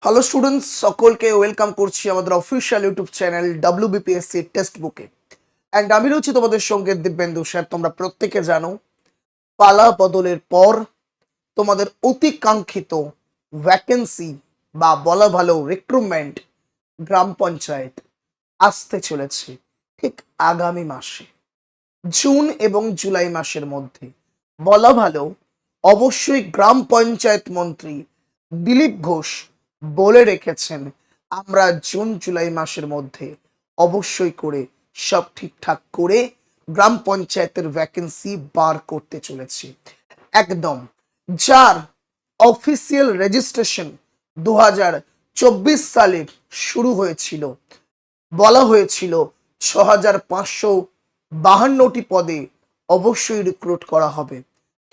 Hello students, সকলকে welcome করছি আমাদের official YouTube channel WBPSC text বুকে। অ্যান্ড আমি রয়েছি তোমাদের সঙ্গে দিব্যেন্দু স্যার। তোমরা প্রত্যেকে জানো, পালা বদলের পর তোমাদের অতি কাঙ্ক্ষিত ভ্যাকেন্সি বা বলা ভালো রিক্রুটমেন্ট গ্রাম পঞ্চায়েত আসতে চলেছে ঠিক আগামী মাসে, জুন এবং জুলাই মাসের মধ্যে। বলা ভালো, অবশ্যই গ্রাম পঞ্চায়েত মন্ত্রী দিলীপ ঘোষ বলে রেখেছেন আমরা জুন জুলাই মাসের মধ্যে অবশ্যই করে সব ঠিকঠাক করে গ্রাম পঞ্চায়েতের ভ্যাকেন্সি বার করতে চলেছি একদম। যার অফিসিয়াল রেজিস্ট্রেশন 2024 সালে শুরু হয়েছিল। বলা হয়েছিল 6552টি পদে অবশ্যই রিক্রুট করা হবে,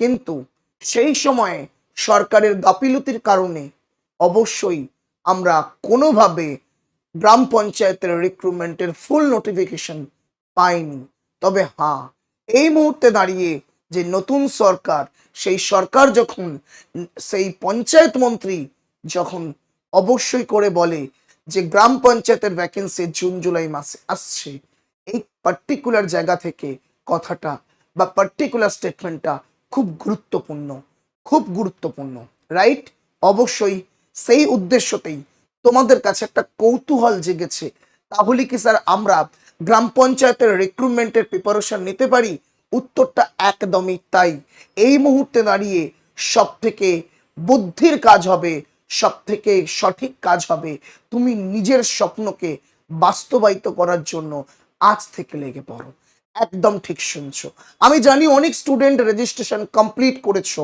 কিন্তু সেই সময়ে সরকারের গাফিলতির কারণে অবশ্যই আমরা কোনোভাবে গ্রাম পঞ্চায়েতের রিক্রুটমেন্টের ফুল নোটিফিকেশন পাইনি। তবে হ্যাঁ, এই মুহূর্তে দাঁড়িয়ে যে নতুন সরকার, সেই সরকার যখন সেই পঞ্চায়েত মন্ত্রী যখন অবশ্যই করে বলে যে গ্রাম পঞ্চায়েতের ভ্যাকেন্সি জুন জুলাই মাসে আসছে, এই পার্টিকুলার জায়গা থেকে কথাটা বা পার্টিকুলার স্টেটমেন্টটা খুব গুরুত্বপূর্ণ, খুব গুরুত্বপূর্ণ, রাইট? অবশ্যই সেই উদ্দেশ্যতেই তোমাদের কাছে একটা কৌতূহল জেগেছে, তাহলে কি স্যার আমরা গ্রাম পঞ্চায়েতের রিক্রুটমেন্টের প্রিপারেশন নিতে পারি? উত্তরটা একদমই তাই। এই মুহূর্তে দাঁড়িয়ে সব থেকে বুদ্ধির কাজ হবে, সব থেকে সঠিক কাজ হবে তুমি নিজের স্বপ্নকে বাস্তবায়িত করার জন্য আজ থেকে লেগে পড়ো। একদম ঠিক শুনছো। আমি জানি অনেক স্টুডেন্ট রেজিস্ট্রেশন কমপ্লিট করেছো,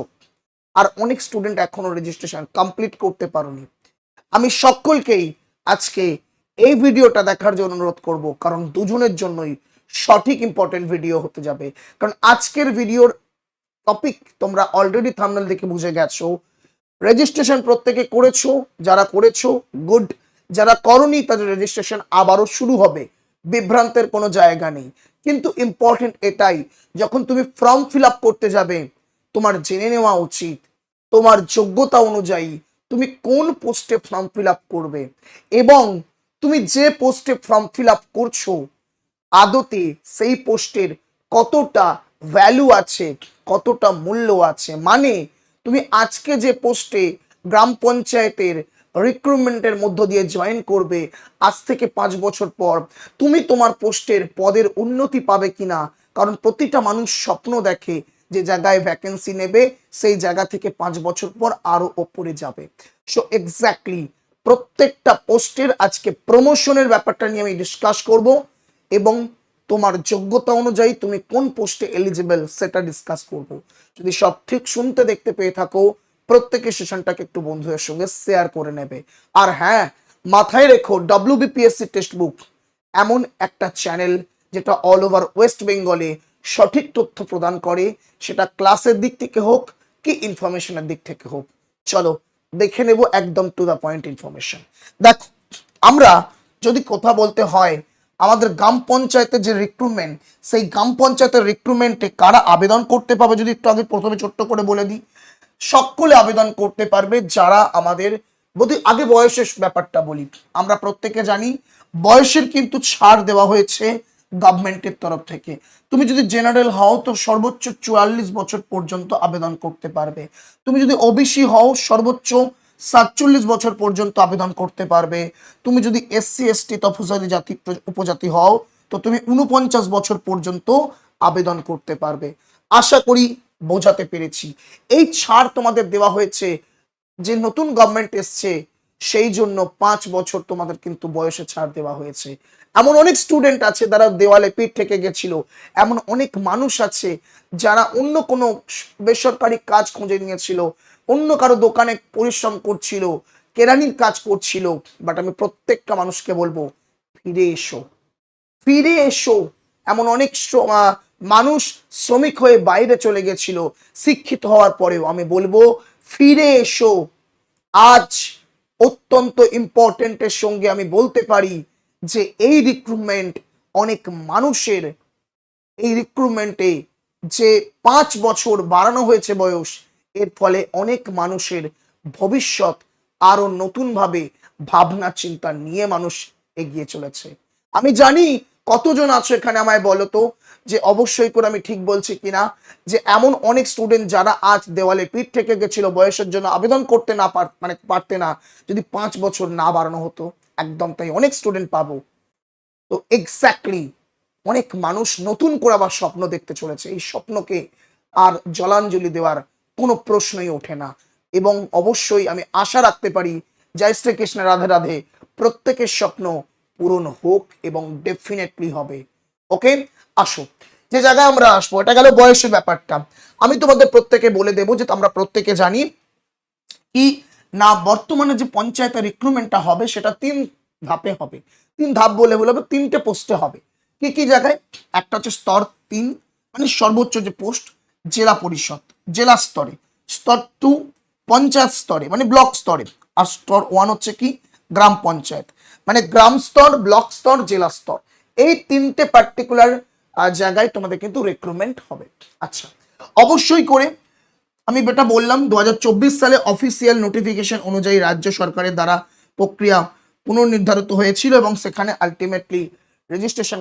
আর অনেক স্টুডেন্ট এখনো রেজিস্ট্রেশন কমপ্লিট করতে পারোনি। আমি সকলকেই আজকে এই ভিডিওটা দেখার জন্য অনুরোধ করব, কারণ দুজনের জন্যই সঠিক ইম্পর্টেন্ট ভিডিও হতে যাবে। কারণ আজকের ভিডিওর টপিক তোমরা অলরেডি থাম্বনেল দেখে বুঝে গেছো। রেজিস্ট্রেশন প্রত্যেকে করেছো, যারা করেছো গুড, যারা করনি তাদের রেজিস্ট্রেশন আবারও শুরু হবে, বিভ্রান্তের কোনো জায়গা নেই। কিন্তু ইম্পর্টেন্ট এটাই, যখন তুমি ফর্ম ফিল আপ করতে যাবে তোমার জেনে নেওয়া উচিত তোমার যোগ্যতা অনুযায়ী তুমি কোন পোস্টে ফর্ম ফিল আপ করবে, এবং তুমি যে পোস্টে ফর্ম ফিল আপ করছো আদতে সেই পোস্টের কতটা ভ্যালু আছে, কতটা মূল্য আছে। মানে তুমি আজকে যে পোস্টে গ্রাম পঞ্চায়েতের রিক্রুটমেন্টের মধ্য দিয়ে জয়েন করবে, আজ থেকে 5 বছর পর তুমি তোমার পোস্টের পদের উন্নতি পাবে কিনা। কারণ প্রতিটা মানুষ স্বপ্ন দেখে যে জায়গায় ভ্যাকেন্সি নেবে সেই জায়গা থেকে 5 বছর পর আরো ওপরে যাবে। সো এক্স্যাক্টলি প্রত্যেকটা পোস্টের আজকে প্রমোশনের ব্যাপারটা নিয়ে আমি ডিসকাস করব, এবং তোমার যোগ্যতা অনুযায়ী তুমি কোন পোস্টে এলিজিবল সেটা ডিসকাস করব। যদি সব ঠিক শুনতে দেখতে পেয়ে থাকো, প্রত্যেকের সেশনটাকে একটু বন্ধুদের সঙ্গে শেয়ার করে নেবে। আর হ্যাঁ, মাথায় রেখো, WBPSC টেক্সট বুক এমন একটা চ্যানেল যেটা অল ওভার ওয়েস্ট বেঙ্গলে সঠিক তথ্য প্রদান করে, সেটা ক্লাসের দিক থেকে হোক কি ইনফরমেশনের দিক থেকে হোক। চলো দেখে নেব একদম টু দ্য পয়েন্ট ইনফরমেশন। দেখো, আমরা যদি কথা বলতে হয় আমাদের গ্রাম পঞ্চায়েতের যে রিক্রুটমেন্ট, সেই গ্রাম পঞ্চায়েতের রিক্রুটমেন্টে কারা আবেদন করতে পারবে যদি একটু আগে প্রথমে ছোট্ট করে বলে দিই। সকলে আবেদন করতে পারবে যারা আমাদের, যদি আগে বয়সের ব্যাপারটা বলি, আমরা প্রত্যেকে জানি বয়সের কিন্তু ছাড় দেওয়া হয়েছে গভর্নমেন্টের তরফ থেকে। তুমি যদি জেনারেল হও তো সর্বোচ্চ 44 বছর পর্যন্ত আবেদন করতে পারবে। তুমি যদি ওবিসি হও সর্বোচ্চ 47 বছর পর্যন্ত আবেদন করতে পারবে। তুমি যদি SC ST তফসিলি জাতি উপজাতি হও তো তুমি 49 বছর পর্যন্ত আবেদন করতে পারবে। আশা করি বোঝাতে পেরেছি। এই ছাড় তোমাদের দেওয়া হয়েছে যে নতুন গভর্নমেন্ট এসছে, সেই জন্য 5 বছর তোমাদের কিন্তু বয়সে ছাড় দেওয়া হয়েছে। এমন অনেক স্টুডেন্ট আছে যারা দেওয়ালে পিঠ থেকে গেছিল, এমন অনেক মানুষ আছে যারা অন্য কোনো বেসরকারি কাজ খুঁজে নিয়েছিল, অন্য কারো দোকানে পরিশ্রম করছিল, কেরানির কাজ করছিল। বাট আমি প্রত্যেকটা মানুষকে বলবো, ফিরে এসো, ফিরে এসো। এমন অনেক মানুষ শ্রমিক হয়ে বাইরে চলে গেছিল শিক্ষিত হওয়ার পরেও, আমি বলবো ফিরে এসো। আজ অত্যন্ত ইম্পর্টেন্টের সঙ্গে আমি বলতে পারি যে এই রিক্রুটমেন্ট অনেক মানুষের, এই রিক্রুটমেন্টে যে 5 বছর বাড়ানো হয়েছে বয়স, এর ফলে অনেক মানুষের ভবিষ্যৎ আরো নতুন ভাবে ভাবনা চিন্তা নিয়ে মানুষ এগিয়ে চলেছে। আমি জানি কতজন আছো এখানে, আমায় বলো তো যে অবশ্যই করে আমি ঠিক বলছি কিনা, যে এমন অনেক স্টুডেন্ট যারা আজ দেওয়ালে পিঠ থেকে গেছিল বয়সের জন্য, আবেদন করতে না পারতে না, যদি 5 বছর না বাড়ানো হতো। একদম তাই, অনেক স্টুডেন্ট পাবো। তো এক্স্যাক্টলি অনেক মানুষ নতুন করে আবার স্বপ্ন দেখতে চলেছে। এই স্বপ্নকে আর জলাঞ্জলি দেওয়ার কোনো প্রশ্নই ওঠে না। এবং অবশ্যই আমি আশা রাখতে পারি, জয় শ্রীকৃষ্ণ, রাধে রাধে, প্রত্যেকের স্বপ্ন পূরণ হোক এবং ডেফিনেটলি হবে। ওকে, আসো যে জায়গায় আমরা আসবো, এটা গেল বয়সের ব্যাপারটা। আমি তোমাদের প্রত্যেকে বলে দেবো যে আমরা প্রত্যেকে জানি কি না, বর্তমানে যে পঞ্চায়েতের রিক্রুটমেন্টটা হবে সেটা 3 ধাপে হবে। 3 ধাপ বলে বলবো, 3টে পোস্টে হবে। কি কি জায়গায়? একটা হচ্ছে স্তর 3, মানে সর্বোচ্চ যে পোস্ট, জেলা পরিষদ, জেলা স্তরে। স্তর 2 পঞ্চায়েত স্তরে, মানে ব্লক স্তরে। আর স্তর 1 হচ্ছে কি, গ্রাম পঞ্চায়েত, মানে গ্রাম স্তর, ব্লক স্তর, জেলা স্তর। এই 3টে পার্টিকুলার জায়গায় তোমাদের কিন্তু রিক্রুটমেন্ট হবে। আচ্ছা, অবশ্যই করে আমি যেটা বললাম, 2024 সালে অফিসিয়াল নোটিফিকেশন অনুযায়ী রাজ্য সরকারের দ্বারা প্রক্রিয়া পুনর্নির্ধারিত হয়েছিল এবং সেখানে আলটিমেটলি রেজিস্ট্রেশন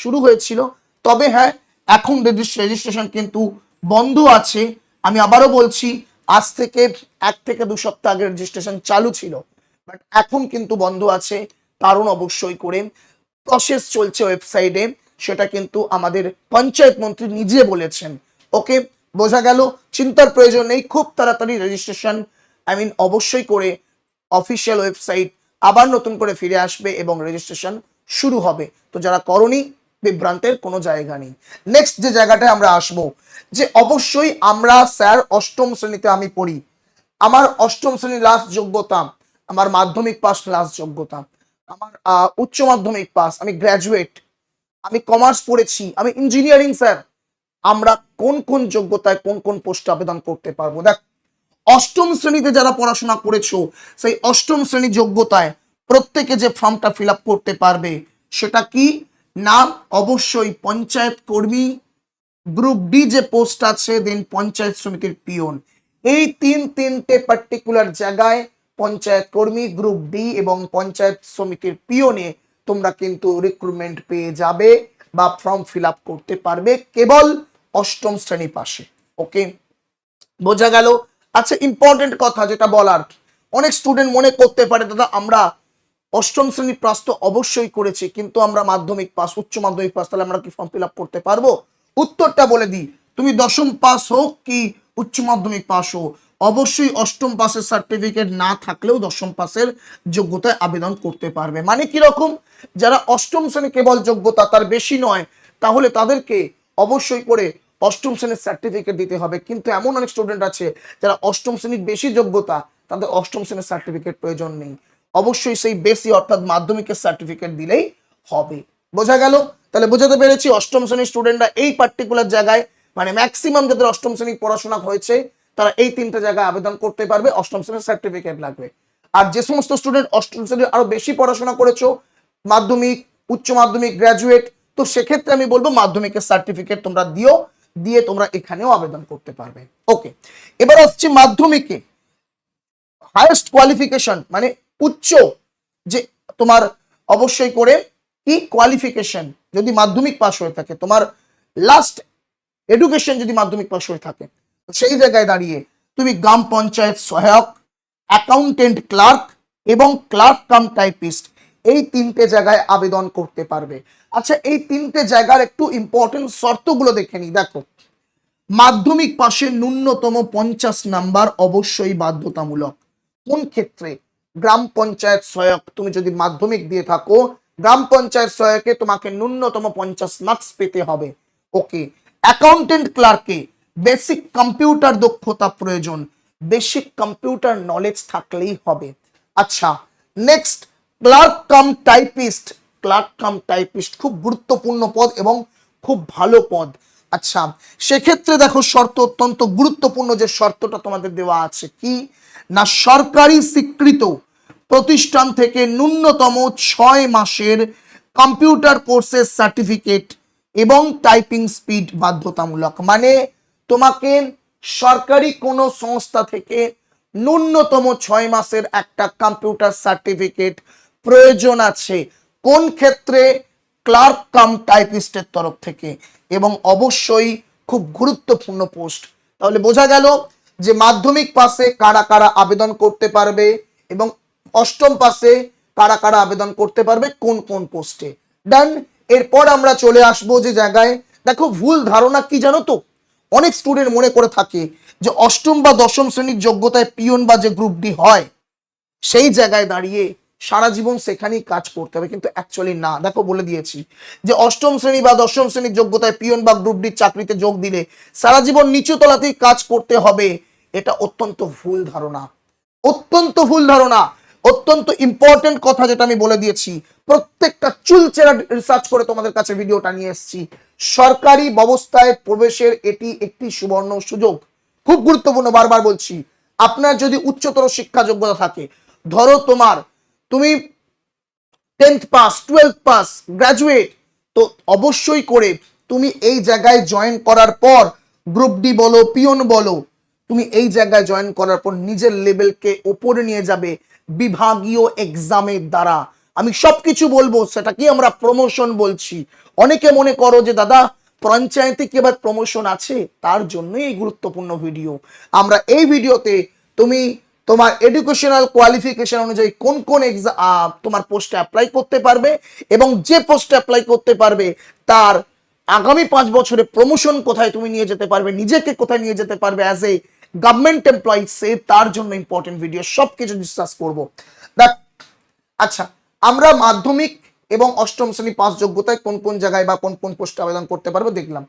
শুরু হয়েছিল। তবে হ্যাঁ, এখন রেজিস্ট্রেশন কিন্তু বন্ধ আছে। আমি আবারও বলছি, আজ থেকে 1 থেকে 2 সপ্তাহ আগে রেজিস্ট্রেশন চালু ছিল, বাট এখন কিন্তু বন্ধ আছে। কারণ অবশ্যই করে প্রসেস চলছে ওয়েবসাইটে, সেটা কিন্তু আমাদের পঞ্চায়েত মন্ত্রী নিজে বলেছেন। ওকে, বোঝা গেল, চিন্তার প্রয়োজন নেই, খুব তাড়াতাড়ি রেজিস্ট্রেশন অবশ্যই করে অফিসিয়াল ওয়েবসাইট আবার নতুন করে ফিরে আসবে এবং রেজিস্ট্রেশন শুরু হবে। তো যারা করনি, বিভ্রান্তের কোনো জায়গা নেই। নেক্সট যে জায়গাটায় আমরা আসবো, যে অবশ্যই আমরা স্যার 8ম শ্রেণীতে আমি পড়ি, আমার 8ম শ্রেণীর লাস্ট যোগ্যতা, আমার মাধ্যমিক পাস লাস্ট যোগ্যতা, আমার উচ্চ মাধ্যমিক পাস, আমি গ্র্যাজুয়েট, আমি কমার্স পড়েছি, আমি ইঞ্জিনিয়ারিং। স্যার আমরা কোন কোন যোগ্যতায় কোন কোন পোস্টে আবেদন করতে পারবো? দেখ, 8ম শ্রেণীতে যারা পড়াশোনা করেছো, সেই 8ম শ্রেণী যোগ্যতায় প্রত্যেকে যে ফর্মটা ফিল আপ করতে পারবে, সেটা কি না, অবশ্যই পঞ্চায়েত কর্মী, গ্রুপ ডি যে পোস্ট আছে, দেন পঞ্চায়েত সমিতির পিয়ন। এই তিনটে পার্টিকুলার জায়গায় পঞ্চায়েত কর্মী, গ্রুপ ডি এবং পঞ্চায়েত সমিতির পিয়নে তোমরা কিন্তু রিক্রুটমেন্ট পেয়ে যাবে বা ফর্ম ফিল আপ করতে পারবে কেবল 8ম শ্রেণী পাশে। ওকে, বোঝা গেল? আচ্ছা, ইম্পর্টেন্ট কথা যেটা বলার, অনেক স্টুডেন্ট মনে করতে পারে দাদা আমরা 8ম শ্রেণী পাস তো অবশ্যই করেছি, কিন্তু আমরা মাধ্যমিক পাস, উচ্চ মাধ্যমিক পাস, তাহলে আমরা কি ফর্ম ফিল আপ করতে পারবো? উত্তরটা বলে দিই, তুমি 10ম পাস হোক কি উচ্চ মাধ্যমিক পাস হোক, অবশ্যই 8ম পাসের সার্টিফিকেট না থাকলেও 10ম পাসের যোগ্যতায় আবেদন করতে পারবে। মানে কি রকম, যারা 8ম শ্রেণী কেবল যোগ্যতা, তার বেশি নয়, তাহলে তাদেরকে অবশ্যই করে 8ম শ্রেণীর সার্টিফিকেট দিতে হবে। কিন্তু এমন অনেক স্টুডেন্ট আছে যারা 8ম শ্রেণীর বেশি যোগ্যতা, তাদের 8ম শ্রেণীর সার্টিফিকেট প্রয়োজন নেই, অবশ্যই সেই বেশি অর্থাৎ মাধ্যমিকের সার্টিফিকেট দিলেই হবে। বোঝা গেল? তাহলে বোঝাতে পেরেছি 8ম শ্রেণীর স্টুডেন্টরা এই পার্টিকুলার জায়গায়, মানে ম্যাক্সিমাম যাদের 8ম শ্রেণী পড়াশোনা হয়েছে, তারা এই 3টে জায়গায় আবেদন করতে পারবে। 8ম শ্রেণীর সার্টিফিকেট লাগবে। আর যে সমস্ত স্টুডেন্ট 8ম শ্রেণীর আরো বেশি পড়াশোনা করেছো, মাধ্যমিক, উচ্চ মাধ্যমিক, গ্র্যাজুয়েট, তো সেক্ষেত্রে আমি বলবো মাধ্যমিকের সার্টিফিকেট তোমরা দিও, দিয়ে তোমরা এখানেও আবেদন করতে পারবে। ওকে, এবার আসছে মাধ্যমিকে হাইয়েস্ট কোয়ালিফিকেশন, মানে উচ্চ যে তোমার অবশ্যই করে কি কোয়ালিফিকেশন, যদি মাধ্যমিক পাস হয়ে থাকে, তোমার লাস্ট এডুকেশন যদি মাধ্যমিক পাস হয়ে থাকে, সেই জায়গায় দাঁড়িয়ে তুমি গ্রাম পঞ্চায়েত সহায়ক, অ্যাকাউন্টেন্ট ক্লার্ক এবং ক্লার্ক কাম টাইপিস্ট, এই 3টে জায়গায় আবেদন করতে পারবে। আচ্ছা, এই 3টে জায়গার একটু ইম্পর্টেন্ট শর্তগুলো দেখে নিই। দেখো, মাধ্যমিক পাশে ন্যূনতম 50 নাম্বার অবশ্যই বাধ্যতামূলক। কোন ক্ষেত্রে? গ্রাম পঞ্চায়েত সহায়ক, তুমি যদি মাধ্যমিক দিয়ে থাকো, গ্রাম পঞ্চায়েত সহায়কে তোমাকে ন্যূনতম 50 মার্কস পেতে হবে। ওকে, অ্যাকাউন্টেন্ট ক্লার্কে বেসিক কম্পিউটার দক্ষতা প্রয়োজন, বেসিক কম্পিউটার নলেজ থাকলেই হবে। আচ্ছা, next clerk cum typist, clerk cum typist খুব গুরুত্বপূর্ণ পদ এবং খুব ভালো পদ। আচ্ছা, সেক্ষেত্রে দেখো শর্ত অত্যন্ত গুরুত্বপূর্ণ, যে শর্তটা তোমাদের দেওয়া আছে কি না, সরকারি স্বীকৃত প্রতিষ্ঠান থেকে ন্যূনতম 6 মাসের কম্পিউটার কোর্সের সার্টিফিকেট এবং টাইপিং স্পিড বাধ্যতামূলক। মানে তোমাকে সরকারি কোনো সংস্থা থেকে ন্যূনতম 6 মাসের একটা কম্পিউটার সার্টিফিকেট প্রয়োজন আছে। কোন ক্ষেত্রে? ক্লার্ক কাম টাইপিস্টের তরফ থেকে, এবং অবশ্যই খুব গুরুত্বপূর্ণ পোস্ট। তাহলে বোঝা গেল যে মাধ্যমিক পাশে কারা কারা আবেদন করতে পারবে এবং অষ্টম পাশে কারা কারা আবেদন করতে পারবে কোন কোন পোস্টে। ডান। এরপর আমরা চলে আসবো যে জায়গায়, দেখো ভুল ধারণা কি জানো তো, অনেক স্টুডেন্ট মনে করে থাকে যে অষ্টম বা দশম শ্রেণীর যোগ্যতায় পিয়ন বা যে গ্রুপ ডি হয় সেই জায়গায় দাঁড়িয়ে সারা জীবন সেখানেই কাজ করতে হবে, কিন্তু অ্যাকচুয়ালি না। দেখো বলে দিয়েছি যে অষ্টম শ্রেণী বা দশম শ্রেণীর যোগ্যতায় পিয়ন বা গ্রুপ ডি চাকরিতে যোগ দিলে সারা জীবন নিচু তলাতেই কাজ করতে হবে, এটা অত্যন্ত ভুল ধারণা, অত্যন্ত ভুল ধারণা। অত্যন্ত ইম্পর্টেন্ট কথা যেটা আমি বলে দিয়েছি, প্রত্যেকটা চুলচেরা রিসার্চ করে তোমাদের কাছে ভিডিওটা নিয়ে এসেছি। সরকারি ব্যবস্থায় প্রবেশের এটি একটি সুবর্ণ সুযোগ, খুব গুরুত্বপূর্ণ। বারবার বলছি, আপনার যদি উচ্চতর শিক্ষা যোগ্যতা থাকে, ধরো তুমি 10th pass, 12th pass, graduate, তো অবশ্যই করে তুমি এই জায়গায় জয়েন করার পর, গ্রুপ ডি বলো, পিয়ন বলো, তুমি এই জায়গায় জয়েন করার পর নিজের লেভেলকে উপরে নিয়ে যাবে বিভাগীয় এক্সামের দ্বারা। আমি সবকিছু বলবো, সেটা কি আমরা প্রমোশন বলছি। অনেকে মনে করো যে দাদা পঞ্চায়েতে কি এবার প্রমোশন আছে, তার জন্যই এই গুরুত্বপূর্ণ ভিডিও। আমরা এই ভিডিওতে তুমি তোমার এডুকেশনাল কোয়ালিফিকেশন অনুযায়ী কোন কোন তোমার পোস্টে অ্যাপ্লাই করতে পারবে, এবং যে পোস্টে অ্যাপ্লাই করতে পারবে তার আগামী 5 বছরে প্রমোশন কোথায় তুমি নিয়ে যেতে পারবে, নিজেকে কোথায় নিয়ে যেতে পারবে অ্যাজ এ গভর্নমেন্ট এমপ্লয়ি, সে তার জন্য ইম্পর্টেন্ট ভিডিও, সবকিছু ডিসকাস করবো। দেখ, আচ্ছা, আমরা মাধ্যমিক এবং অষ্টম শ্রেণী পাস যোগ্যতায় কোন কোন জায়গায় বা কোন কোন পোস্টে আবেদন করতে পারবে দেখলাম।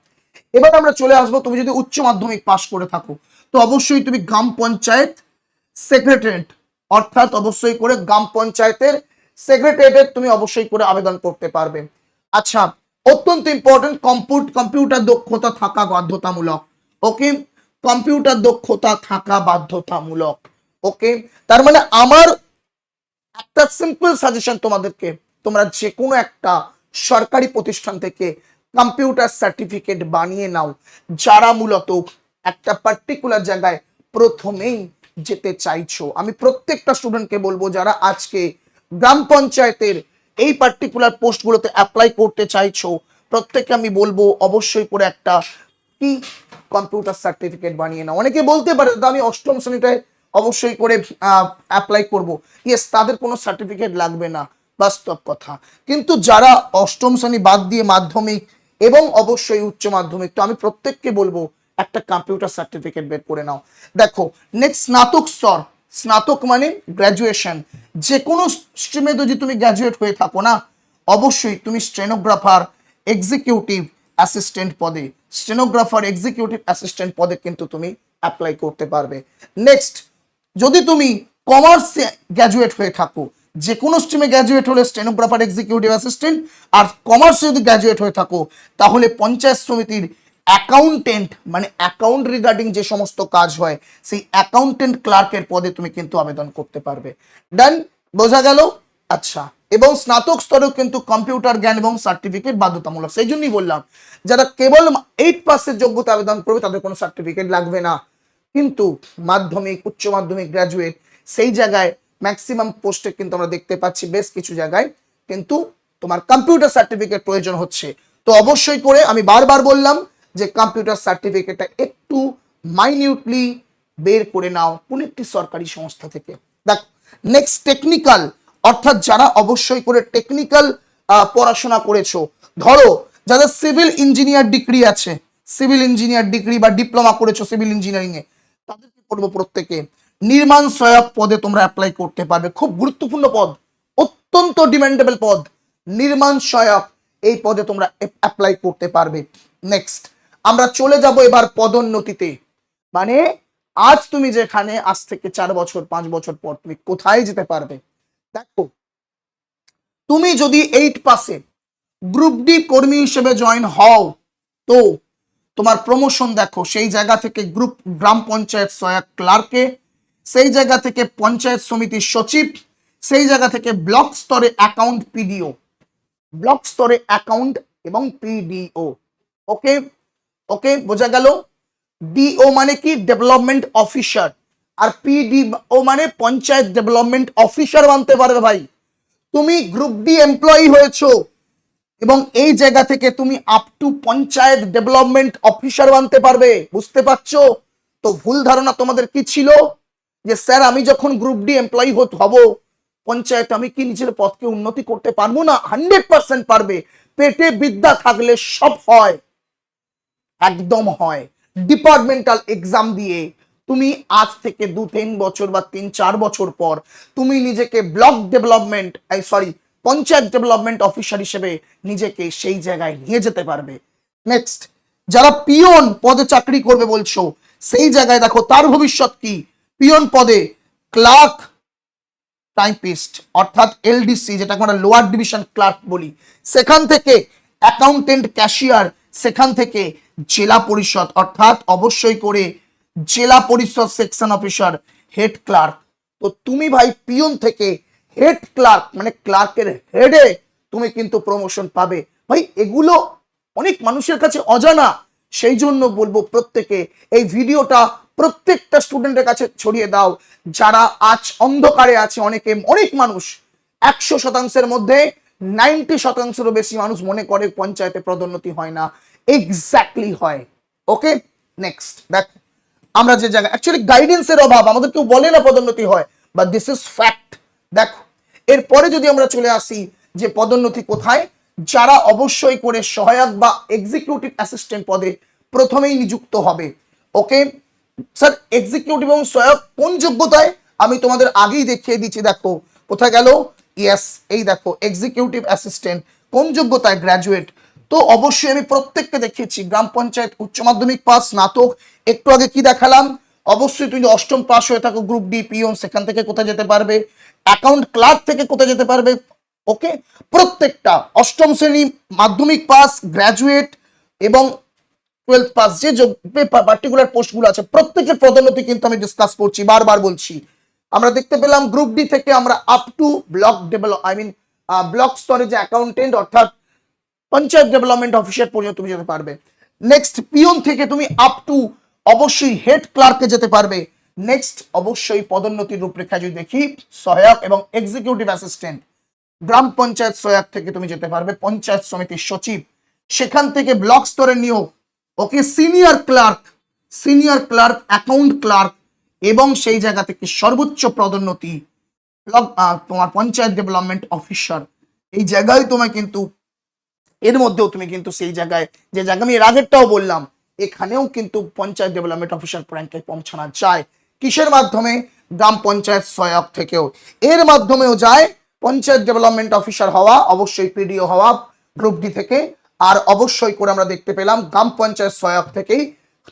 এবার আমরা চলে আসবো, তুমি যদি উচ্চ মাধ্যমিক পাস করে থাকো তো অবশ্যই তুমি গ্রাম পঞ্চায়েত সেক্রেটারিয়েট, অর্থাৎ অবশ্যই করে গ্রাম পঞ্চায়েতের সেক্রেটারিয়েট তুমি অবশ্যই করে আবেদন করতে পারবে। আচ্ছা, অত্যন্ত ইম্পর্টেন্ট, কম্পিউটার দক্ষতা থাকা বাধ্যতামূলক। ওকে, কম্পিউটার দক্ষতা থাকা বাধ্যতামূলক। ওকে, তার মানে আমার একটা সিম্পল সাজেশন তোমাদেরকে, তোমরা যে কোনো একটা সরকারি প্রতিষ্ঠান থেকে কম্পিউটার সার্টিফিকেট বানিয়ে নাও, যারা মূলত একটা পার্টিকুলার জায়গায় প্রথমেই যেতে চাইছো। আমি প্রত্যেকটা স্টুডেন্টকে বলবো যারা আজকে গ্রাম পঞ্চায়েতের এই পার্টিকুলার পোস্টগুলোতে অ্যাপ্লাই করতে চাইছো, প্রত্যেককে আমি বলবো অবশ্যই করে একটা কি কম্পিউটার সার্টিফিকেট বানিয়ে নাও। অনেকে বলতে পারে দাদা আমি অষ্টম শ্রেণীটায় অবশ্যই করে অ্যাপ্লাই করব, ইয়েস, তাদের কোনো সার্টিফিকেট লাগবে না, বাস্তব কথা। কিন্তু যারা অষ্টম শ্রেণী বাদ দিয়ে মাধ্যমিক এবং অবশ্যই উচ্চ মাধ্যমিক, তো আমি প্রত্যেককে বলবো একটা কম্পিউটার সার্টিফিকেট বের করে নাও। দেখো, নেক্সট স্নাতক স্তর, স্নাতক মানে গ্র্যাজুয়েশন, যে কোনো স্ট্রিমে যদি তুমি গ্র্যাজুয়েট হয়ে থাকো না, অবশ্যই তুমি স্টেনোগ্রাফার, এক্সিকিউটিভ অ্যাসিস্ট্যান্ট পদে, স্টেনোগ্রাফার এক্সিকিউটিভ অ্যাসিস্ট্যান্ট পদে কিন্তু তুমি অ্যাপ্লাই করতে পারবে। নেক্সট, যদি তুমি কমার্সে গ্র্যাজুয়েট হয়ে থাকো, যে কোনো স্ট্রিমে গ্র্যাজুয়েট হলে স্টেনোগ্রাফার এক্সিকিউটিভ অ্যাসিস্ট্যান্ট, আর কমার্সে যদি গ্র্যাজুয়েট হয়ে থাকো তাহলে পঞ্চায়েত সমিতির অ্যাকাউন্টেন্ট, মানে অ্যাকাউন্ট রিগার্ডিং যে সমস্ত কাজ হয় সেই অ্যাকাউন্টেন্ট ক্লার্কের পদে তুমি কিন্তু আবেদন করতে পারবে। ডান, বোঝা গেল? আচ্ছা, এবং স্নাতক স্তরেও কিন্তু কম্পিউটার জ্ঞান এবং সার্টিফিকেট বাধ্যতামূলক। সেই জন্যই বললাম যারা কেবল 8 পাসের যোগ্যতা আবেদন করবে তাদের কোনো সার্টিফিকেট লাগবে না, কিন্তু মাধ্যমিক, উচ্চ মাধ্যমিক, গ্র্যাজুয়েট সেই জায়গায় ম্যাক্সিমাম পোস্টে কিন্তু আমরা দেখতে পাচ্ছি বেশ কিছু জায়গায় কিন্তু তোমার কম্পিউটার সার্টিফিকেট প্রয়োজন হচ্ছে। তো অবশ্যই করে আমি বারবার বললাম যে কম্পিউটার সার্টিফিকেটটা একটু মাইনিউটলি বের করে নাও কোন একটি সরকারি সংস্থা থেকে। দেখো, নেক্সট টেকনিক্যাল, অর্থাৎ যারা অবশ্যই করে টেকনিক্যাল পড়াশোনা করেছো, ধরো যাদের সিভিল ইঞ্জিনিয়ার ডিগ্রি আছে, সিভিল ইঞ্জিনিয়ার ডিগ্রি বা ডিপ্লোমা করেছো সিভিল ইঞ্জিনিয়ারিং এ, তাদেরকে পড়বো প্রত্যেকে নির্মাণ সহায়ক পদে তোমরা অ্যাপ্লাই করতে পারবে। খুব গুরুত্বপূর্ণ পদ, অত্যন্ত ডিমান্ডেবল পদ, নির্মাণ সহায়ক, এই পদে তোমরা অ্যাপ্লাই করতে পারবে। নেক্সট, আমরা চলে যাব এবার পদোন্নতিতে, মানে আজ তুমি যেখানে, আজ থেকে 4 বছর 5 বছর পর তুমি কোথায় যেতে পারবে। দেখো, তুমি যদি 8 পাসে গ্রুপ ডি কর্মী হিসেবে জয়েন হও তো তোমার প্রমোশন দেখো সেই জায়গা থেকে গ্রাম পঞ্চায়েত সহায়ক ক্লার্কে, সেই জায়গা থেকে পঞ্চায়েত সমিতির সচিব, সেই জায়গা থেকে ব্লক স্তরে অ্যাকাউন্ট পিডিও, ব্লক স্তরে অ্যাকাউন্ট এবং পিডিও। ওকে, ওকে, বোঝা গেল? ডিও মানে কি? Development officer. আর পিডি ও মানে পঞ্চায়েত ডেভেলপমেন্ট অফিসার বানতে পারবে ভাই। তুমি গ্রুপ ডি এমপ্লয়ি হয়েছো এবং এই জায়গা থেকে তুমি up to panchayat development officer বানতে পারবে। বুঝতে পারছো? তো ভুল ধারণা তোমাদের কি ছিল যে স্যার আমি যখন গ্রুপ ডি এমপ্লয়ি হব পঞ্চায়েত, আমি কি নিজের পদকে উন্নতি করতে পারবো না? 100% পারবে। পেটে বিদ্যা থাকলে সব হয়, একদম হয়। ডিপার্টমেন্টাল এক্সাম দিয়ে তুমি আজ থেকে 2-3 বছর বা 3-4 বছর পর তুমি নিজেকে block development panchayat development officer হিসেবে নিজেকে সেই জায়গায় নিয়ে যেতে পারবে। নেক্সট, যারা পিয়ন পদে চাকরি করবে বলছো, সেই জায়গায় দেখো তার ভবিষ্যৎ কি। পিয়ন পদে ক্লার্ক টাইপিস্ট অর্থাৎ এলডিসি, যেটা আমরা লোয়ার ডিভিশন ক্লার্ক বলি, সেখান থেকে অ্যাকাউন্টেন্ট ক্যাশিয়ার, সেখান থেকে জেলা পরিষদ অর্থাৎ অবশ্যই করে জেলা পরিষদ সেকশন অফিসার, হেড ক্লার্ক। তো তুমি ভাই পিয়ন থেকে হেড ক্লার্ক মানে ক্লার্কের হেডে তুমি কিন্তু প্রমোশন পাবে। ভাই এগুলো অনেক মানুষের কাছে অজানা, সেই জন্য বলবো প্রত্যেকে এই ভিডিওটা প্রত্যেকটা স্টুডেন্টের কাছে ছড়িয়ে দাও। যারা আজ অন্ধকারে আছে, অনেক মানুষ 100%-এর মধ্যে 90%-এরও বেশি মানুষ মনে করে পঞ্চায়েতে পদোন্নতি হয় না। এক্স্যাক্টলি হয়। ওকে, নেক্সট দেখো আমরা যে জায়গায় অ্যাকচুয়ালি গাইডেন্সের অভাব, আমাদের কেউ বলে না পদোন্নতি হয়, বাট দিস ইজ ফ্যাক্ট। দেখো এরপরে যদি আমরা চলে আসি যে পদোন্নতি কোথায়, যারা অবশ্যই করে সহায়ক বা এক্সিকিউটিভ অ্যাসিস্ট্যান্ট পদে প্রথমেই নিযুক্ত হবে। ওকে স্যার, এক্সিকিউটিভ এবং সহায়ক কোন যোগ্যতায়, আমি তোমাদের আগেই দেখিয়ে দিচ্ছি। দেখো কোথায় গেল, ইয়েস এই দেখো এক্সিকিউটিভ অ্যাসিস্ট্যান্ট কোন যোগ্যতায়, গ্র্যাজুয়েট। তো অবশ্যই আমি প্রত্যেককে দেখিয়েছি গ্রাম পঞ্চায়েত উচ্চ মাধ্যমিক পাস, স্নাতক। একটু আগে কি দেখালাম, অবশ্যই তুমি অষ্টম পাস হয়ে থাকো গ্রুপ ডি পিওন, সেখান থেকে কোথায় যেতে পারবে, অ্যাকাউন্ট ক্লার্ক থেকে কোথায় যেতে পারবে। ওকে, প্রত্যেকটা অষ্টম শ্রেণী, মাধ্যমিক পাস, গ্র্যাজুয়েট এবং 12th পাস যে পার্টিকুলার পোস্টগুলো আছে প্রত্যেকের পদোন্নতি কিন্তু আমি ডিসকাস করছি, বারবার বলছি। আমরা দেখতে পেলাম গ্রুপ ডি থেকে আমরা আপ টু ব্লক ব্লক স্তরে যে অ্যাকাউন্টেন্ট অর্থাৎ পঞ্চায়েত ডেভেলপমেন্ট অফিসার পর্যন্ত তুমি যেতে পারবে। নেক্সট, পিয়ন থেকে তুমি আপ টু অবশ্যই হেড ক্লার্কে যেতে পারবে। নেক্সট, অবশ্যই পদোন্নতির রূপরেখা যদি দেখি, সহায়ক এবং এক্সিকিউটিভ অ্যাসিস্ট্যান্ট, গ্রাম পঞ্চায়েত সহায়ক থেকে তুমি যেতে পারবে পঞ্চায়েত সমিতির সচিব, সেখান থেকে ব্লক স্তরের নিয়োগ। ওকে, সিনিয়র ক্লার্ক, অ্যাকাউন্ট ক্লার্ক এবং সেই জায়গা থেকে সর্বোচ্চ পদোন্নতি তোমার পঞ্চায়েত ডেভেলপমেন্ট অফিসার। এই জায়গায় তোমায় কিন্তু এর মধ্যেও তুমি কিন্তু সেই জায়গায় যে জায়গা আমি এর আগেরটাও বললাম, এখানেও কিন্তু পঞ্চায়েত ডেভেলপমেন্ট অফিসার র্যাঙ্কে পৌঁছানো যায়। কিসের মাধ্যমে, গ্রাম পঞ্চায়েত সহায়ক থেকেও। এর মাধ্যমেও যায় পঞ্চায়েত ডেভেলপমেন্ট অফিসার হওয়া, অবশ্যই পিডিও হওয়া গ্রুপ ডি থেকে। আর অবশ্যই করে আমরা দেখতে পেলাম গ্রাম পঞ্চায়েত সহায়ক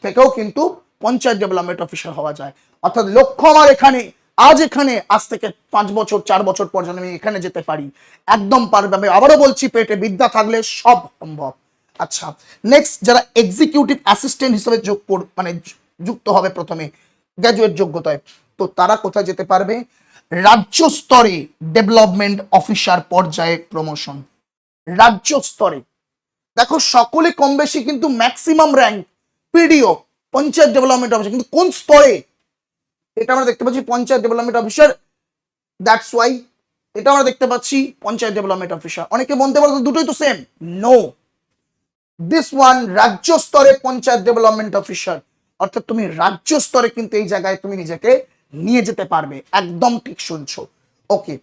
থেকেও কিন্তু পঞ্চায়েত ডেভেলপমেন্ট অফিসার হওয়া যায়। অর্থাৎ লক্ষ্য আমার এখানে আজ থেকে 5 বছর 4 বছর পর যেন আমি এখানে যেতে পারি, একদম পারবে। আমি আবারও বলছি, পেটে বিদ্যা থাকলে সব সম্ভব। আচ্ছা, নেক্সট, যারা এক্সিকিউটিভ অ্যাসিস্ট্যান্ট হিসেবে যুক্ত হবে প্রথমে গ্র্যাজুয়েট যোগ্যতায়, তো তারা কোথায় যেতে পারবে, রাজ্য স্তরে ডেভেলপমেন্ট অফিসার পর্যায়ে প্রমোশন। রাজ্য স্তরে দেখো সকলে কম বেশি কিন্তু maximum rank PDO panchayat development officer, কিন্তু কোন স্তরে এটা আমরা দেখতে পাচ্ছি panchayat development officer. That's why এটা আমরা দেখতে পাচ্ছি পঞ্চায়েত ডেভেলপমেন্ট অফিসার। অনেকে বলতে পারো দুটোই তো সেম, নো, দিস ওয়ান রাজ্য স্তরে পঞ্চায়েত ডেভেলপমেন্ট অফিসার, অর্থাৎ তুমি রাজ্য স্তরে কিন্তু এই জায়গায় তুমি নিজেকে নিয়ে যেতে পারবে। একদম ঠিক শুনছো। ওকে,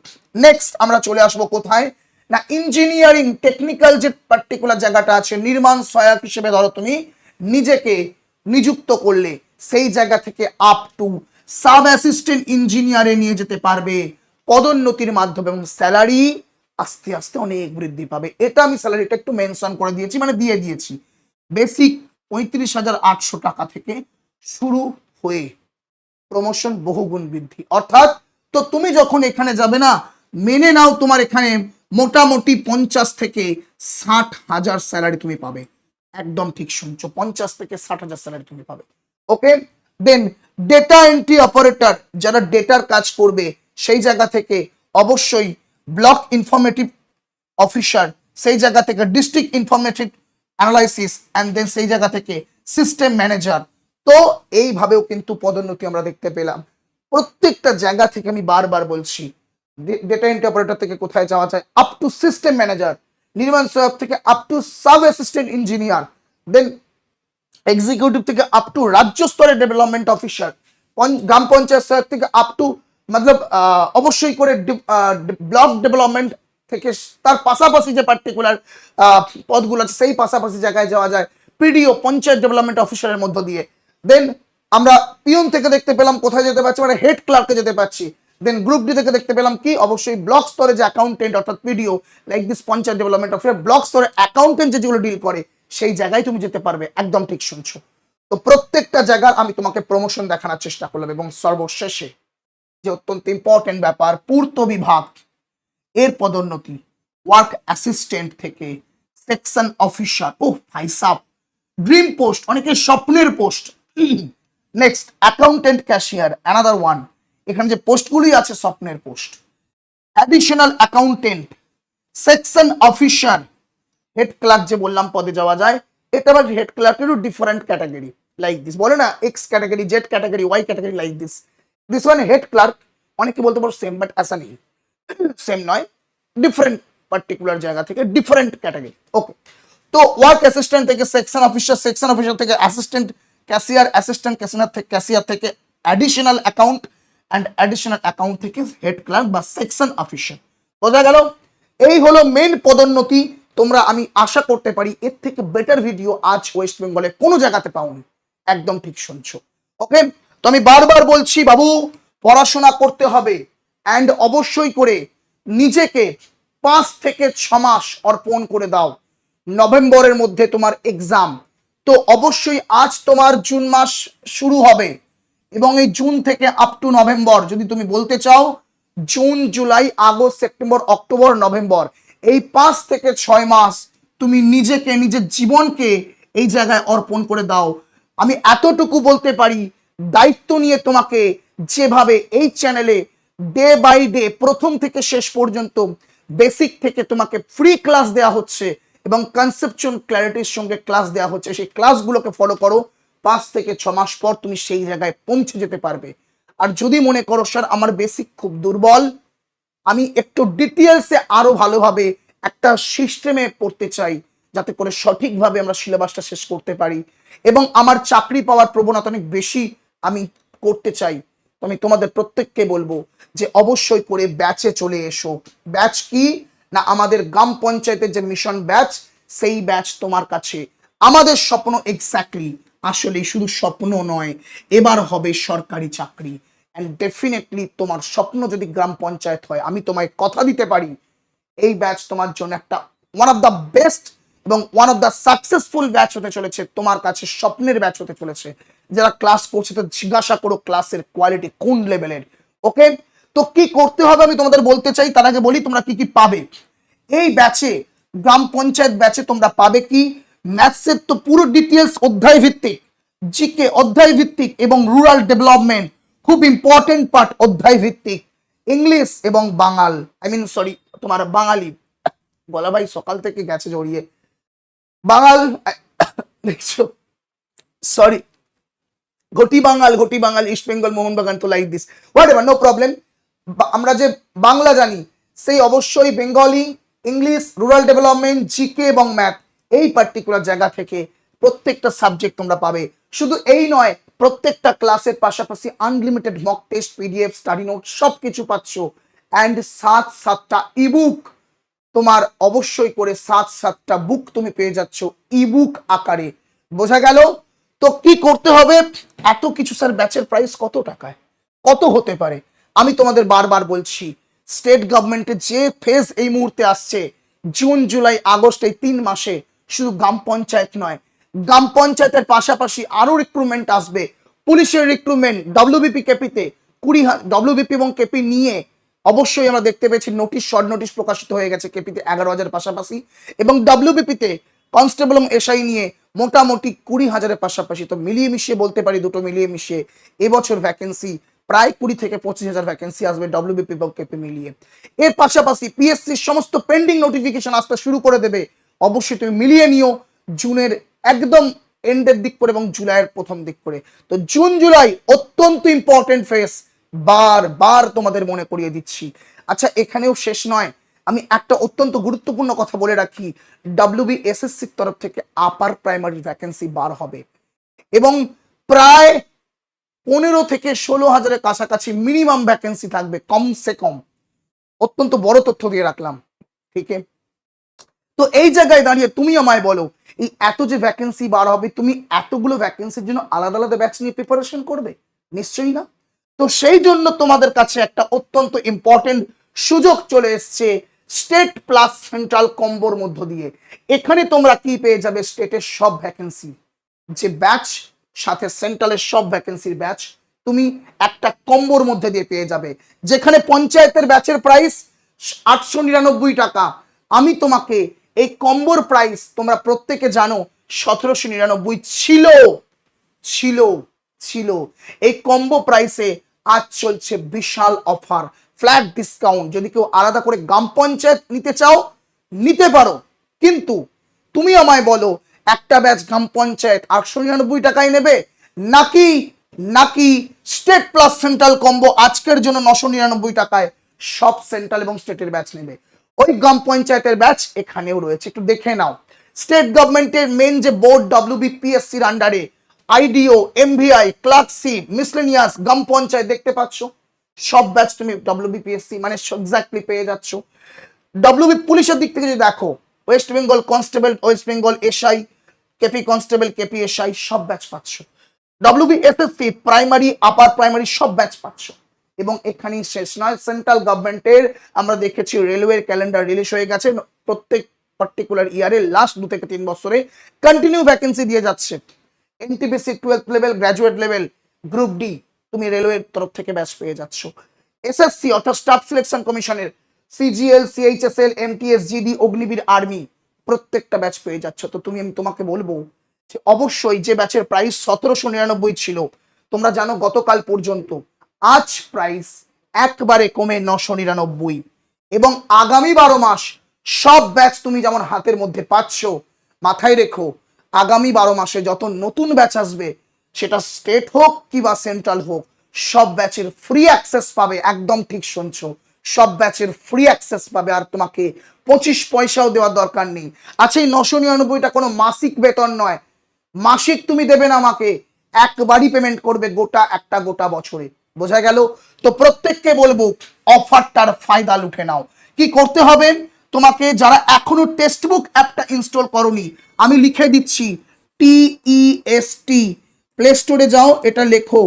নেক্সট আমরা চলে আসবো কোথায় না, ইঞ্জিনিয়ারিং টেকনিক্যাল যে পার্টিকুলার জায়গাটা আছে, নির্মাণ সহায়ক হিসেবে ধরো তুমি নিজেকে নিযুক্ত করলে, সেই জায়গা থেকে আপ টু সাব অ্যাসিস্ট্যান্ট ইঞ্জিনিয়ারে নিয়ে যেতে পারবে পদোন্নতির মাধ্যমে, এবং স্যালারি আস্তে আস্তে অনেক বৃদ্ধি পাবে। এটা আমি স্যালারিটা একটু মেনশন করে দিয়েছি, মানে দিয়ে দিয়েছি। বেসিক 35,800 টাকা থেকে শুরু হয়ে প্রমোশন বহুগুণ বৃদ্ধি। অর্থাৎ তো তুমি যখন এখানে যাবে না, মেনে নাও তোমার এখানে মোটামুটি 50 থেকে 60,000 স্যালারি তুমি পাবে। একদম ঠিক শুনছো, 50 থেকে 60,000 স্যালারি তুমি পাবে। ওকে, দেন ডেটা এন্ট্রি অপারেটর, যারা ডেটার কাজ করবে, সেই জায়গা থেকে অবশ্যই ব্লক ইনফরমেটিভ অফিসার, সেই জায়গা থেকে district informative analysis, and then সেই জায়গা থেকে সিস্টেম ম্যানেজার। তো এইভাবেও কিন্তু পদোন্নতি আমরা দেখতে পেলাম। প্রত্যেকটা জায়গা থেকে আমি বারবার বলছি, ডেটা এন্ট্রি অপারেটর থেকে কোথায় যাওয়া যায়, আপ টু সিস্টেম ম্যানেজার, নির্মাণ সহায়ক থেকে up to sub assistant engineer, then executive থেকে আপ টু রাজ্য স্তরের ডেভেলপমেন্ট অফিসার, গ্রাম পঞ্চায়েত সহায়ক থেকে আপ টু মতলব অবশ্যই করে ব্লক ডেভেলপমেন্ট থেকে, তার পাশাপাশি যে পার্টিকুলার পদগুলো আছে সেই পাশাপাশি জায়গায় যাওয়া যায় পিডিও পঞ্চায়েত ডেভেলপমেন্ট অফিসারের মধ্য দিয়ে। দেন আমরা পিয়ন থেকে দেখতে পেলাম কোথায় যেতে পারছি, মানে হেড ক্লার্কে যেতে পারছি। দেন গ্রুপ ডি থেকে দেখতে পেলাম কি, অবশ্যই ব্লক স্তরে যে অ্যাকাউন্টেন্ট অর্থাৎ PDO like this panchayat development officer, block স্তরে অ্যাকাউন্টেন্ট যেগুলো ডিল করে সেই জায়গায় তুমি যেতে পারবে। একদম ঠিক শুনছো। তো প্রত্যেকটা জায়গার আমি তোমাকে প্রমোশন দেখানোর চেষ্টা করলাম। এবং সর্বশেষে যে অত্যন্ত ইম্পর্টেন্ট ব্যাপার, পূর্ত বিভাগ এর পদোন্নতি ওয়ার্ক অ্যাসিস্ট্যান্ট থেকে সেকশন অফিসার, ও ভাই সাব, ড্রিম পোস্ট, অনেকের স্বপ্নের post. Next accountant cashier, another one. এখানে যে পোস্টগুলি আছে স্বপ্নের post. Additional accountant, section officer, head clerk যে বললাম পদে যাওয়া যায়। এটা আবার হেড ক্লার্কেরও ডিফারেন্ট ক্যাটাগরি লাইক দিস, বলে না X category, Z category, Y category like this. This one head clerk, অনেকে বলতে পারো সেম, বাট আসা নেই, সেম নয়, ডিফারেন্ট পার্টিকুলার জায়গা থেকে ডিফারেন্ট ক্যাটাগরি। ওকে, তো ওয়ার্ক অ্যাসিস্ট্যান্ট থেকে সেকশন অফিসার, সেকশন অফিসার থেকে অ্যাসিস্ট্যান্ট ক্যাশিয়ার, অ্যাসিস্ট্যান্ট ক্যাশিয়ার থেকে additional account, and additional account থেকে হেড ক্লার্ক বা সেকশন অফিসার। বোঝা গেল? এই হলো মেন পদোন্নতি। তোমরা, আমি আশা করতে পারি এর থেকে বেটার ভিডিও আজ ওয়েস্ট বেঙ্গলে কোনো জায়গাতে পাওনি। একদম ঠিক শুনছো। ওকে, তো আমি বারবার বলছি বাবু, পড়াশোনা করতে হবে, অ্যান্ড অবশ্যই করে নিজেকে 5 থেকে 6 মাস অর্পণ করে দাও। নভেম্বরের মধ্যে তোমার এক্সাম, তো অবশ্যই আজ তোমার জুন মাস শুরু হবে, এবং এই জুন থেকে আপ টু নভেম্বর, যদি তুমি বলতে চাও June July August September October November, এই 5 থেকে 6 মাস তুমি নিজেকে, নিজের জীবনকে এই জায়গায় অর্পণ করে দাও। আমি এতটুকু বলতে পারি, দায়িত্ব নিয়ে তোমাকে যেভাবে এই চ্যানেলে ডে বাই ডে প্রথম থেকে শেষ পর্যন্ত বেসিক থেকে তোমাকে ফ্রি ক্লাস দেওয়া হচ্ছে এবং কনসেপচুয়াল ক্ল্যারিটির সঙ্গে ক্লাস দেওয়া হচ্ছে, সেই ক্লাসগুলোকে ফলো করো। 5 থেকে 6 মাস পর তুমি সেই জায়গায় পৌঁছে যেতে পারবে। আর যদি মনে করো স্যার আমার বেসিক খুব দুর্বল, আমি একটু ডিটেলসে আরো ভালোভাবে একটা সিস্টেমে পড়তে চাই, যাতে করে সঠিকভাবে আমরা সিলেবাসটা শেষ করতে পারি, এবং আমার চাকরি পাওয়ার প্রবণতা অনেক বেশি আমি করতে চাই, তো আমি তোমাদের প্রত্যেককে বলবো যে অবশ্যই করে ব্যাচে চলে এসো। ব্যাচ কি না, আমাদের গ্রাম পঞ্চায়েতের যে মিশন ব্যাচ, সেই ব্যাচ তোমার কাছে। আমাদের স্বপ্ন এক্স্যাক্টলি, আসলে শুধু স্বপ্ন নয়, এবার হবে সরকারি চাকরি। অ্যান্ড ডেফিনেটলি তোমার স্বপ্ন যদি গ্রাম পঞ্চায়েত হয়, আমি তোমায় কথা দিতে পারি এই ব্যাচ তোমার জন্য একটা ওয়ান অফ দ্য বেস্ট এবং one of the successful batch হতে চলেছে, তোমার কাছে স্বপ্নের ব্যাচ হতে চলেছে। যারা ক্লাস করছে তো জিজ্ঞাসা করো ক্লাসের কোয়ালিটি কোন লেভেলের। ওকে, তো কি করতে হবে আমি তোমাদের বলতে চাই, তার আগে বলি তোমরা কি কি পাবে এই ব্যাচে। গ্রাম পঞ্চায়েত ব্যাচে তোমরা পাবে কি, ম্যাথসের তো পুরো ডিটেলস অধ্যায় ভিত্তিক, জিকে অধ্যায় ভিত্তিক, এবং রুরাল ডেভেলপমেন্ট খুব ইম্পর্টেন্ট পার্ট অধ্যায় ভিত্তিক, ইংলিশ এবং বাঙাল, সরি তোমার বাঙালি, বলা ভাই সকাল থেকে গেছে জড়িয়ে, বাঙাল দেখছো, সরি, ঘটি বাঙাল, ইস্ট বেঙ্গল, মোহনবাগান, তো like this, whatever, no problem. আমরা যে বাংলা জানি সেই অবশ্যই Bengali, English, rural development, GK এবং ম্যাথ, এই পার্টিকুলার জায়গা থেকে প্রত্যেকটা সাবজেক্ট তোমরা পাবে। শুধু এই নয়, প্রত্যেকটা ক্লাসের পাশাপাশি unlimited mock test, PDF, study note সবকিছু পাচ্ছ, অ্যান্ড 7-7টা ইবুক, তোমার অবশ্যই করে 7-7টা বুক তুমি পেয়ে যাচ্ছ ইবুক আকারে। বোঝা গেল? তো কি করতে হবে, এত কিছু স্যার ব্যাচের প্রাইস কত টাকায়, কত হতে পারে, আমি তোমাদের বারবার বলছি, স্টেট গভর্নমেন্টের যে ফেজ এই মুহূর্তে আসছে জুন জুলাই আগস্ট, এই 3 মাসে শুধু গ্রাম পঞ্চায়েত নয়, গ্রাম পঞ্চায়েতের পাশাপাশি আরো রিক্রুটমেন্ট আসবে। পুলিশের রিক্রুটমেন্ট ডব্লিউবিপি কেপিতে 20 ডব্লিউবিপি এবং কেপি নিয়ে অবশ্যই আমরা দেখতে পেয়েছি নোটিশ, শর্ট নোটিশ প্রকাশিত হয়ে গেছে কেপিতে 11,000 পাশাপাশি, এবং ডব্লিউবিপিতে কনস্টেবল এবং এসআই নিয়ে মোটামুটি 20,000 পাশাপাশি। তো মিলিয়ে মিশিয়ে বলতে পারি, দুটো মিলিয়ে মিশিয়ে এবছর ভ্যাকেন্সি প্রায় 20 থেকে 25,000 ভ্যাকেন্সি আসবে ডব্লিউবিপি এবং কেপি মিলিয়ে। এর পাশাপাশি পিএসসির সমস্ত পেন্ডিং নোটিফিকেশন আসতে শুরু করে দেবে, অবশ্যই তুমি মিলিয়ে নিও জুনের একদম এন্ডের দিক করে এবং জুলাইয়ের প্রথম দিক করে। তো জুন জুলাই অত্যন্ত ইম্পর্টেন্ট ফেজ, বারবার তোমাদের মনে করিয়ে দিচ্ছি। আচ্ছা, এখানেও শেষ নয়, আমি একটা অত্যন্ত গুরুত্বপূর্ণ কথা বলে রাখি, WBSSC তরফ থেকে আপার প্রাইমারি ভ্যাকেন্সি বার হবে এবং প্রায় 15 থেকে 16,000-এর কাছাকাছি মিনিমাম ভ্যাকেন্সি থাকবে কমসে কম। অত্যন্ত বড় তথ্য দিয়ে রাখলাম, ঠিক আছে? তো এই জায়গায় দাঁড়িয়ে তুমি আমায় বলো, এই এত যে ভ্যাকেন্সি বার হবে, তুমি এতগুলো ভ্যাকেন্সির জন্য আলাদা আলাদা ব্যাচ নিয়ে প্রিপারেশন করবে? নিশ্চয়ই না। তো সেই জন্য তোমাদের কাছে একটা অত্যন্ত ইম্পর্টেন্ট সুযোগ চলে এসছে, স্টেট প্লাস সেন্ট্রাল কম্বোর মধ্য দিয়ে। এখানে তোমরা কি পেয়ে যাবে? স্টেটের সব ভ্যাকেন্সি যে ব্যাচ, সাথে সেন্ট্রালের সব ভ্যাকেন্সির ব্যাচ তুমি একটা কম্বোর মধ্যে দিয়ে পেয়ে যাবে। যেখানে পঞ্চায়েতের ব্যাচের প্রাইস 899 টাকা, আমি তোমাকে এই কম্বোর প্রাইস, তোমরা প্রত্যেকে জানো, 1799 ছিল ছিল ছিল এই কম্বো প্রাইসে আজ চলছে বিশাল অফার, ফ্ল্যাট ডিসকাউন্ট। যদি কেউ আলাদা করে গ্রাম পঞ্চায়েত নিতে চাও নিতে পারো, কিন্তু তুমি আমায় বলো, একটা ব্যাচ গ্রাম পঞ্চায়েত 899 টাকায় নেবে, নাকি নাকি স্টেট প্লাস সেন্ট্রাল কম্বো আজকের জন্য 999 টাকায় সব সেন্ট্রাল এবং স্টেটের ব্যাচ নেবে? ওই গ্রাম পঞ্চায়েতের ব্যাচ এখানেও রয়েছে, একটু দেখে নাও। স্টেট গভর্নমেন্টের মেন যে বোর্ড WBPSCর আন্ডারে আইডিও, MVI, ক্লার্কশিপ, মিসলেনিয়াস, গ্রাম পঞ্চায়েত দেখতে পাচ্ছ, সব ব্যাচ তুমি WBPSC মানে এক্স্যাক্টলি পেয়ে যাচ্ছ। পুলিশের দিক থেকে যদি দেখো, West Bengal constable, West Bengal SI, KP constable, KP SI সব ব্যাচ পাচ্ছ। WBSSC প্রাইমারি, আপার প্রাইমারি সব ব্যাচ পাচ্ছ। এবং এখানেই শেষ নয়, সেন্ট্রাল গভর্নমেন্টের আমরা দেখেছি রেলওয়ের ক্যালেন্ডার রিলিজ হয়ে গেছে, প্রত্যেক পার্টিকুলার ইয়ারে লাস্ট 2 থেকে 3 বছরে কন্টিনিউ ভ্যাকেন্সি দিয়ে যাচ্ছে। NTPC 12th level, graduate level, group D তুমি রেলওয়ের তরফ থেকে ব্যাচ পেয়ে যাচ্ছ। SSC অর্থাৎ স্টাফ সিলেকশন কমিশনের CGL, CHSL, MTS, GD, Agniveer, army প্রত্যেকটা ব্যাচ পেয়ে যাচ্ছ। তো আমি তোমাকে বলবো যে অবশ্যই যে ব্যাচের প্রাইস 1799 ছিল, তোমরা জানো গতকাল পর্যন্ত, আজ প্রাইস একবারে কমে 999, এবং আগামী 12 মাস সব ব্যাচ তুমি যেমন হাতের মধ্যে পাচ্ছ, মাথায় রেখো আগামী 12 মাসে যত নতুন ব্যাচ আসবে, সেটা স্টেট হোক কিংবা সেন্ট্রাল হোক, সব ব্যাচের ফ্রি অ্যাক্সেস পাবে। একদম ঠিক শুনছো, সব ব্যাচের ফ্রি অ্যাক্সেস পাবে, আর তোমাকে 25 পয়সাও দেওয়ার দরকার নেই। আচ্ছা, এই 999টা কোনো মাসিক বেতন নয়, মাসিক তুমি দেবে না আমাকে, একবারই পেমেন্ট করবে গোটা বছরে। বোঝা গেল? তো প্রত্যেককে বলবো অফারটার ফায়দা লুটে নাও। কি করতে হবে তোমাকে? যারা এখনো টেক্সটবুক অ্যাপটা ইনস্টল করনি, আমি লিখে দিচ্ছি, TEST, প্লে স্টোরে যাও, এটা লেখো,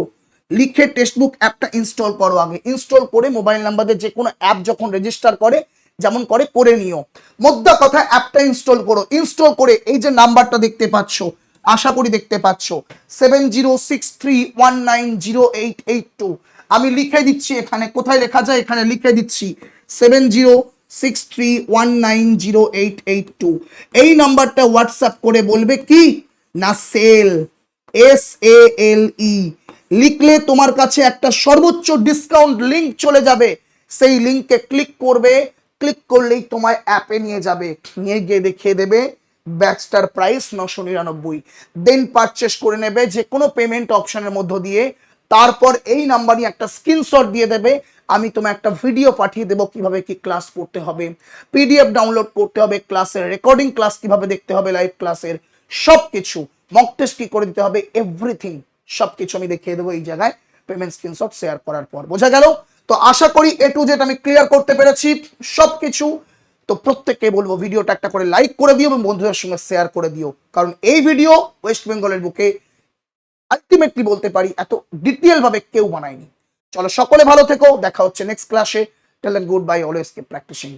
লিখে টেক্সটবুক অ্যাপটা ইনস্টল করো। আগে ইনস্টল করে মোবাইল নাম্বারে যে কোনো অ্যাপ যখন রেজিস্টার করে যেমন করে নিও। মোদ্দা কথা, অ্যাপটা ইনস্টল করো। ইনস্টল করে এই যে নাম্বারটা দেখতে পাচ্ছ, আশা করি দেখতে পাচ্ছ, 7063190882, আমি লিখে দিচ্ছি এখানে, কোথায় লেখা যায়, এখানে লিখে দিচ্ছি 7063190882। এই নাম্বারটা হোয়াটসঅ্যাপ করে বলবে কি না, সেল, SALE লিখলে তোমার কাছে একটা সর্বোচ্চ ডিসকাউন্ট লিংক চলে যাবে। সেই লিংকে ক্লিক করবে, ক্লিক করলেই তোমার অ্যাপে নিয়ে যাবে, নিয়ে গিয়ে দেখিয়ে দেবে ব্যাচটার প্রাইস 999, দেন পারচেস করে নেবে যে কোনো পেমেন্ট অপশনের মধ্য দিয়ে। তারপর এই নাম্বারই একটা স্ক্রিনশট দিয়ে দেবে, আমি তোমার একটা ভিডিও পাঠিয়ে দেবো কিভাবে কি ক্লাস করতে হবে, PDF ডাউনলোড করতে হবে, ক্লাসের রেকর্ডিং ক্লাস কিভাবে দেখতে হবে, লাইভ ক্লাসের সব কিছু, মক টেস্ট কি করে দিতে হবে, এভরিথিং সবকিছু আমি দেখিয়ে দেবো এই জায়গায় পেমেন্ট স্ক্রিনশট শেয়ার করার পর। বোঝা গেল? তো আশা করি A to Z আমি ক্লিয়ার করতে পেরেছি সবকিছু। তো প্রত্যেককে বলবো ভিডিওটা একটা করে লাইক করে দিও এবং বন্ধুদের সঙ্গে শেয়ার করে দিও, কারণ এই ভিডিও ওয়েস্ট বেঙ্গলের বুকে আলটিমেটলি বলতে পারি এত ডিটেইল ভাবে কেউ বানায়নি। চলো সকলে ভালো থেকো, দেখা হচ্ছে নেক্সট ক্লাসে। Tell them goodbye, always keep practising.